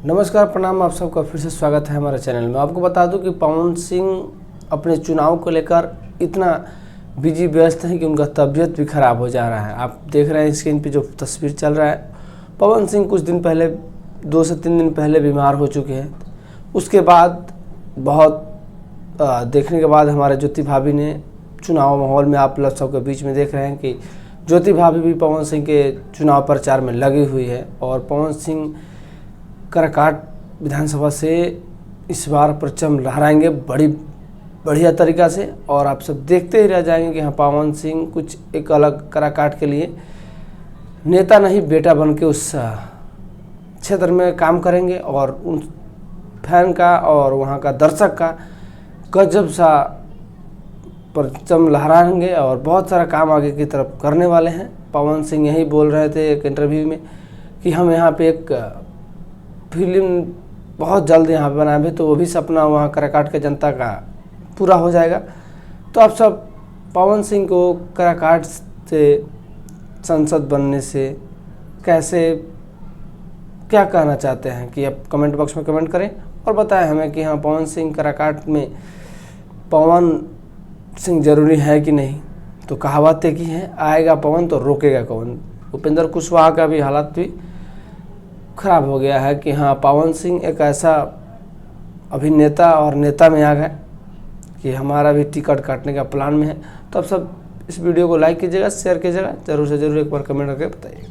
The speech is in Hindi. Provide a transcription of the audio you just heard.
नमस्कार, प्रणाम। आप सबका फिर से स्वागत है हमारे चैनल में। आपको बता दूं कि पवन सिंह अपने चुनाव को लेकर इतना बिजी व्यस्त हैं कि उनका तबीयत भी ख़राब हो जा रहा है। आप देख रहे हैं स्क्रीन पे जो तस्वीर चल रहा है। पवन सिंह कुछ दिन पहले 2 से 3 दिन पहले बीमार हो चुके हैं। उसके बाद बहुत देखने के बाद हमारे ज्योति भाभी ने चुनाव माहौल में, आप लोग सबके बीच में देख रहे हैं कि ज्योति भाभी भी पवन सिंह के चुनाव प्रचार में लगी हुई है और पवन सिंह काराकाट विधानसभा से इस बार परचम लहराएंगे बड़ी बढ़िया तरीक़ा से। और आप सब देखते ही रह जाएंगे कि हाँ, पवन सिंह कुछ एक अलग काराकाट के लिए नेता नहीं बेटा बन के उस क्षेत्र में काम करेंगे और उन फैन का और वहाँ का दर्शक का गजब सा परचम लहराएंगे और बहुत सारा काम आगे की तरफ करने वाले हैं। पवन सिंह यही बोल रहे थे एक इंटरव्यू में कि हम यहाँ पे एक फिल्म बहुत जल्द यहाँ पे बनाए, तो वो भी सपना वहाँ काराकाट के जनता का पूरा हो जाएगा। तो आप सब पवन सिंह को काराकाट से सांसद बनने से कैसे क्या कहना चाहते हैं कि आप कमेंट बॉक्स में कमेंट करें और बताएं हमें कि हाँ, पवन सिंह काराकाट में पवन सिंह जरूरी है कि नहीं। तो कहावतें की हैं, आएगा पवन तो रोकेगा कौन। उपेंद्र कुशवाहा का भी हालात भी खराब हो गया है कि हाँ, पवन सिंह एक ऐसा अभिनेता और नेता में आ गए कि हमारा भी टिकट काटने का प्लान में है। तो आप सब इस वीडियो को लाइक कीजिएगा, शेयर कीजिएगा, ज़रूर से ज़रूर एक बार कमेंट करके बताइए।